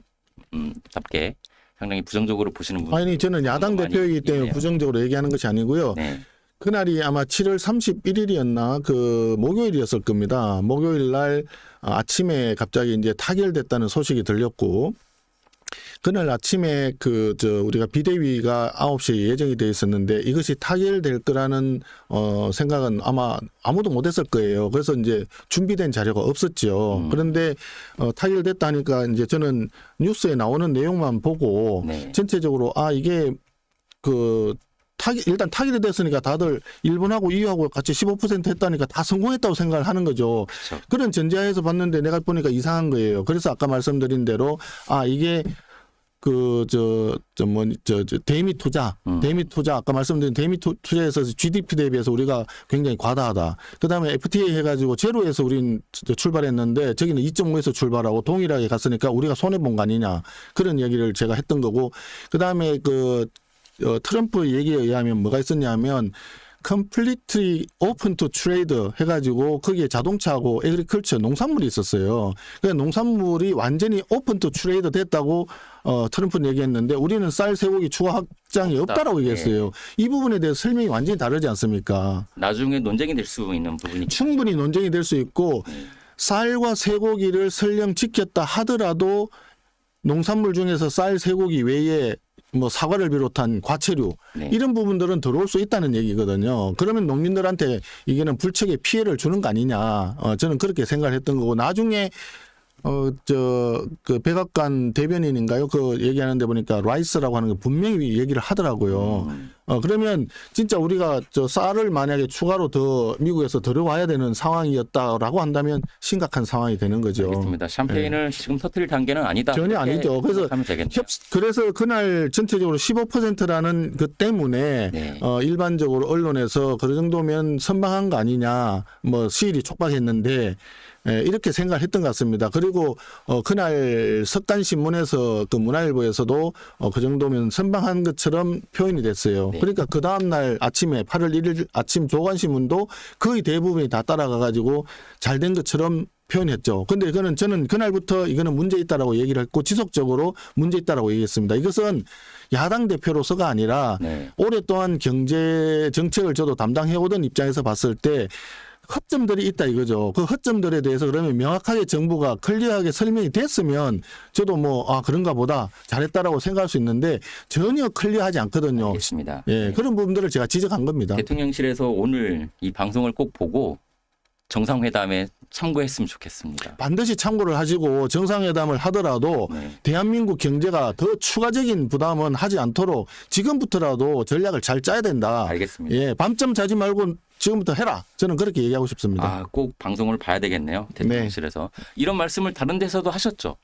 Speaker 1: 답게 상당히 부정적으로 보시는 분.
Speaker 2: 아니 저는 야당 대표이기 때문에
Speaker 1: 있네요.
Speaker 2: 부정적으로 얘기하는 것이 아니고요.
Speaker 1: 네.
Speaker 2: 그날이 아마 7월 31일이었나 그 목요일이었을 겁니다. 목요일 날 아침에 갑자기 이제 타결됐다는 소식이 들렸고 그날 아침에 우리가 비대위가 9시에 예정이 돼 있었는데 이것이 타결될 거라는 생각은 아마 아무도 못했을 거예요. 그래서 이제 준비된 자료가 없었죠. 그런데 타결됐다 하니까 이제 저는 뉴스에 나오는 내용만 보고
Speaker 1: 네.
Speaker 2: 전체적으로 이게 일단 타결이 됐으니까 다들 일본하고 EU하고 같이 15% 했다니까 다 성공했다고 생각을 하는 거죠.
Speaker 1: 그렇죠.
Speaker 2: 그런 전제하에서 봤는데 내가 보니까 이상한 거예요. 그래서 아까 말씀드린 대로 이게 대미 투자 아까 말씀드린 대미 투자에서 GDP 대비해서 우리가 굉장히 과다하다. 그다음에 FTA 해가지고 제로에서 우린 출발했는데 저기는 2.5에서 출발하고 동일하게 갔으니까 우리가 손해 본 거 아니냐 그런 얘기를 제가 했던 거고 그다음에 트럼프 얘기에 의하면 뭐가 있었냐면 completely open to trade 해가지고 거기에 자동차하고 agriculture 농산물이 있었어요. 그러니까 농산물이 완전히 open to trade 됐다고 트럼프는 얘기했는데 우리는 쌀, 쇠고기 추가 확장이 없다라고 얘기했어요. 이 부분에 대해서 설명이 완전히 다르지 않습니까?
Speaker 1: 나중에 논쟁이 될 수 있는 부분이
Speaker 2: 충분히 논쟁이 될 수 있고 쌀과 쇠고기를 설령 지켰다 하더라도 농산물 중에서 쌀, 쇠고기 외에 사과를 비롯한 과체류
Speaker 1: 네.
Speaker 2: 이런 부분들은 들어올 수 있다는 얘기거든요. 그러면 농민들한테 이게는 불척의 피해를 주는 거 아니냐. 저는 그렇게 생각을 했던 거고 나중에 백악관 대변인인가요? 얘기하는데 보니까 라이스라고 하는 거 분명히 얘기를 하더라고요. 그러면 진짜 우리가 쌀을 만약에 추가로 더 미국에서 들어와야 되는 상황이었다라고 한다면 심각한 상황이 되는 거죠.
Speaker 1: 알겠습니다. 샴페인을 지금 터뜨릴 단계는 아니다.
Speaker 2: 전혀 아니죠. 그래서
Speaker 1: 하면 되겠네요.
Speaker 2: 그래서 그날 전체적으로 15%라는 그 때문에
Speaker 1: 네.
Speaker 2: 일반적으로 언론에서 그 정도면 선방한 거 아니냐, 수일이 촉박했는데 이렇게 생각을 했던 것 같습니다. 그리고 그날 석간신문에서 문화일보에서도 그 정도면 선방한 것처럼 표현이 됐어요.
Speaker 1: 네.
Speaker 2: 그러니까 그 다음날 아침에 8월 1일 아침 조간신문도 거의 대부분이 다 따라가가지고 잘 된 것처럼 표현했죠. 근데 저는 그날부터 이거는 문제 있다라고 얘기를 했고 지속적으로 문제 있다라고 얘기했습니다. 이것은 야당 대표로서가 아니라
Speaker 1: 네.
Speaker 2: 오랫동안 경제 정책을 저도 담당해오던 입장에서 봤을 때 허점들이 있다 이거죠. 그 허점들에 대해서 그러면 명확하게 정부가 클리어하게 설명이 됐으면 저도 그런가 보다 잘했다라고 생각할 수 있는데 전혀 클리어하지 않거든요.
Speaker 1: 알겠습니다.
Speaker 2: 예,
Speaker 1: 네.
Speaker 2: 그런 부분들을 제가 지적한 겁니다.
Speaker 1: 대통령실에서 오늘 이 방송을 꼭 보고 정상회담에 참고했으면 좋겠습니다.
Speaker 2: 반드시 참고를 하시고 정상회담을 하더라도
Speaker 1: 네.
Speaker 2: 대한민국 경제가 더 추가적인 부담은 하지 않도록 지금부터라도 전략을 잘 짜야 된다.
Speaker 1: 알겠습니다.
Speaker 2: 예, 밤잠 자지 말고 지금부터 해라. 저는 그렇게 얘기하고 싶습니다.
Speaker 1: 꼭 방송을 봐야 되겠네요. 대통령실에서. 이런 말씀을 다른 데서도 하셨죠?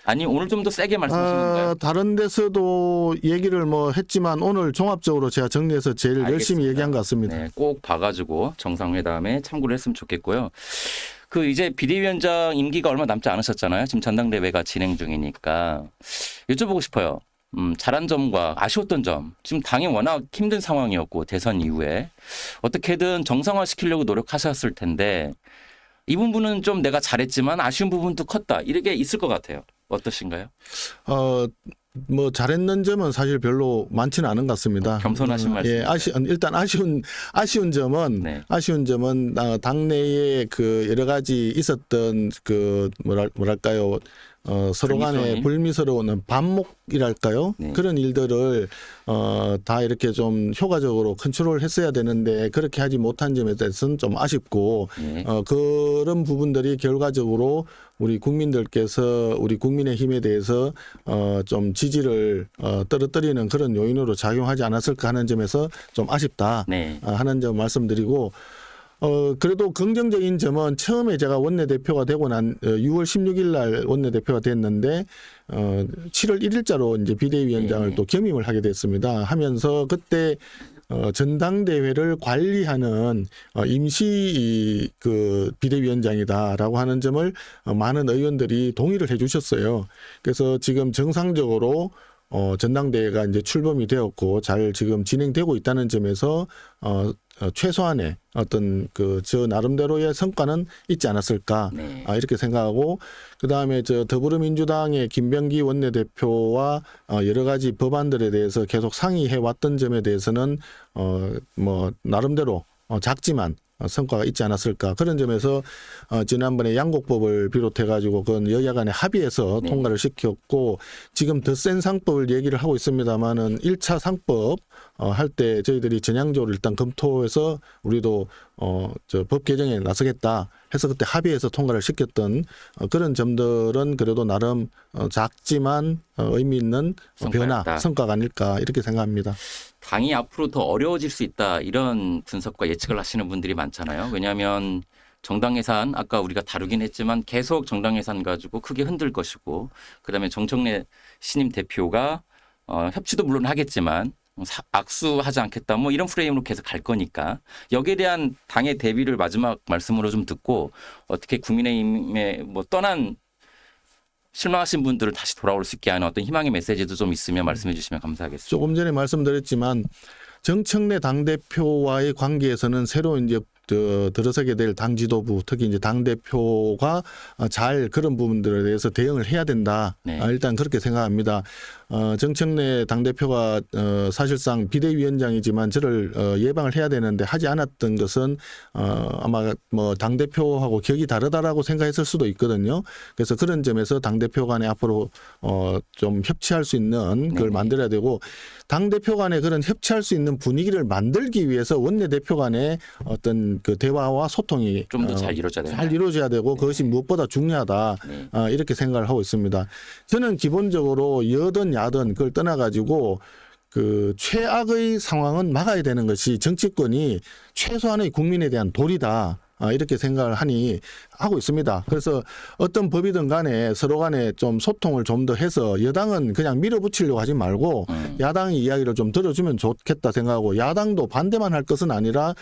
Speaker 1: 아니 오늘 좀 더 세게 말씀하시는 건가요?
Speaker 2: 다른 데서도 얘기를 했지만 오늘 종합적으로 제가 정리해서 제일 열심히
Speaker 1: 알겠습니다.
Speaker 2: 얘기한 것 같습니다.
Speaker 1: 네, 꼭 봐가지고 정상회담에 참고를 했으면 좋겠고요. 이제 비대위원장 임기가 얼마 남지 않으셨잖아요. 지금 전당대회가 진행 중이니까 여쭤보고 싶어요. 잘한 점과 아쉬웠던 점. 지금 당이 워낙 힘든 상황이었고 대선 이후에 어떻게든 정상화시키려고 노력하셨을 텐데 이 부분은 좀 내가 잘했지만 아쉬운 부분도 컸다. 이렇게 있을 것 같아요. 어떠신가요?
Speaker 2: 잘했는 점은 사실 별로 많지는 않은 것 같습니다.
Speaker 1: 겸손하신 말씀.
Speaker 2: 예, 일단 아쉬운 점은
Speaker 1: 네.
Speaker 2: 당내에 여러 가지 있었던 뭐랄까요 서로 간에
Speaker 1: 불미스러운
Speaker 2: 불미스러운 반목이랄까요?
Speaker 1: 네.
Speaker 2: 그런 일들을 다 이렇게 좀 효과적으로 컨트롤했어야 되는데 그렇게 하지 못한 점에 대해서는 좀 아쉽고
Speaker 1: 네.
Speaker 2: 그런 부분들이 결과적으로 우리 국민들께서 우리 국민의힘에 대해서 좀 지지를 떨어뜨리는 그런 요인으로 작용하지 않았을까 하는 점에서 좀 아쉽다
Speaker 1: 네.
Speaker 2: 하는 점 말씀드리고 그래도 긍정적인 점은 처음에 제가 원내대표가 되고 난 6월 16일 날 원내대표가 됐는데 7월 1일자로 이제 비대위원장을
Speaker 1: 네.
Speaker 2: 또 겸임을 하게 됐습니다. 하면서 그때 전당대회를 관리하는 임시 그 비대위원장이다라고 하는 점을 많은 의원들이 동의를 해주셨어요. 그래서 지금 정상적으로 전당대회가 이제 출범이 되었고 잘 지금 진행되고 있다는 점에서 최소한의 어떤 저 나름대로의 성과는 있지 않았을까
Speaker 1: 네.
Speaker 2: 이렇게 생각하고 그다음에 저 더불어민주당의 김병기 원내대표와 여러 가지 법안들에 대해서 계속 상의해 왔던 점에 대해서는 뭐 나름대로 작지만 성과가 있지 않았을까 그런 점에서 지난번에 양곡법을 비롯해 가지고 그건 여야 간에 합의해서
Speaker 1: 네.
Speaker 2: 통과를 시켰고 지금 더 센 상법을 얘기를 하고 있습니다만은 1차 상법 할 때 저희들이 전향적으로 일단 검토해서 우리도 저 법 개정에 나서겠다 해서 그때 합의해서 통과를 시켰던 그런 점들은 그래도 나름 작지만 의미 있는
Speaker 1: 성과였다.
Speaker 2: 변화 성과가 아닐까 이렇게 생각합니다.
Speaker 1: 당이 앞으로 더 어려워질 수 있다 이런 분석과 예측을 하시는 분들이 많잖아요. 왜냐하면 정당 예산 아까 우리가 다루긴 했지만 계속 정당 예산 가지고 크게 흔들 것이고 그다음에 정청래 신임 대표가 협치도 물론 하겠지만 악수하지 않겠다 뭐 이런 프레임으로 계속 갈 거니까 여기에 대한 당의 대비를 마지막 말씀으로 좀 듣고 어떻게 국민의힘에 뭐 떠난 실망하신 분들을 다시 돌아올 수 있게 하는 어떤 희망의 메시지도 좀 있으면 말씀해 주시면 감사하겠습니다.
Speaker 2: 조금 전에 말씀드렸지만 정청래 당대표와의 관계에서는 새로 이제 들어서게 될 당 지도부 특히 이제 당대표가 잘 그런 부분들에 대해서 대응을 해야 된다.
Speaker 1: 네.
Speaker 2: 일단 그렇게 생각합니다. 정청래 당대표가 사실상 비대위원장이지만 저를 예방을 해야 되는데 하지 않았던 것은 아마 뭐 당대표하고 격이 다르다라고 생각했을 수도 있거든요. 그래서 그런 점에서 당대표 간에 앞으로 좀 협치할 수 있는 그걸
Speaker 1: 네네.
Speaker 2: 만들어야 되고 당대표 간에 그런 협치할 수 있는 분위기를 만들기 위해서 원내대표 간에 어떤 그 대화와 소통이
Speaker 1: 좀 더 잘 이루어져야 된다.
Speaker 2: 잘 이루어져야 되고 그것이 무엇보다 중요하다.
Speaker 1: 네.
Speaker 2: 이렇게 생각을 하고 있습니다. 저는 기본적으로 여든 야든 그걸 떠나가지고 그 최악의 상황은 막아야 되는 것이 정치권이 최소한의 국민에 대한 도리다. 이렇게 생각을 하고 있습니다. 그래서 어떤 법이든 간에 서로 간에 좀 소통을 좀 더 해서 여당은 그냥 밀어붙이려고 하지 말고 야당의 이야기를 좀 들어주면 좋겠다 생각하고 야당도 반대만 할 것은 아니라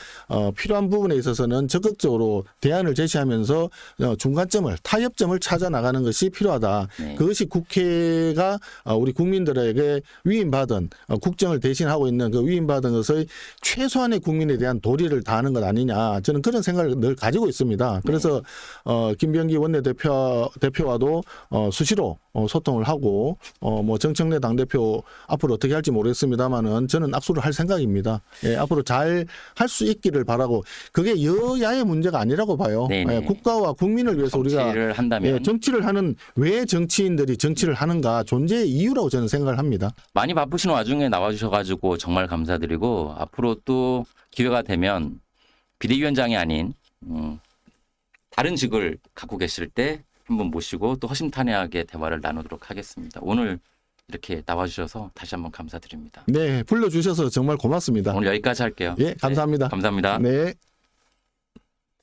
Speaker 2: 필요한 부분에 있어서는 적극적으로 대안을 제시하면서 중간점을 타협점을 찾아 나가는 것이 필요하다.
Speaker 1: 네.
Speaker 2: 그것이 국회가 우리 국민들에게 위임받은 국정을 대신하고 있는 그 위임받은 것의 최소한의 국민에 대한 도리를 다하는 것 아니냐. 저는 그런 생각을 늘 가지고 있습니다. 그래서 김병기 원내대표와도 수시로 소통을 하고 뭐 정청래 당대표 앞으로 어떻게 할지 모르겠습니다만은 저는 악수를 할 생각입니다. 예, 앞으로 잘 할 수 있기를 바라고 그게 여야의 문제가 아니라고 봐요.
Speaker 1: 네네.
Speaker 2: 국가와 국민을 위해서 우리가
Speaker 1: 정치를 한다면
Speaker 2: 정치를 하는 왜 정치인들이 정치를 하는가 존재의 이유라고 저는 생각을 합니다.
Speaker 1: 많이 바쁘신 와중에 나와주셔가지고 정말 감사드리고 앞으로 또 기회가 되면 비대위원장이 아닌 다른 직을 갖고 계실 때 한번 모시고 또 허심탄회하게 대화를 나누도록 하겠습니다. 오늘 이렇게 나와주셔서 다시 한번 감사드립니다.
Speaker 2: 네, 불러주셔서 정말 고맙습니다.
Speaker 1: 오늘 여기까지 할게요.
Speaker 2: 예, 감사합니다.
Speaker 1: 네, 감사합니다.
Speaker 2: 네.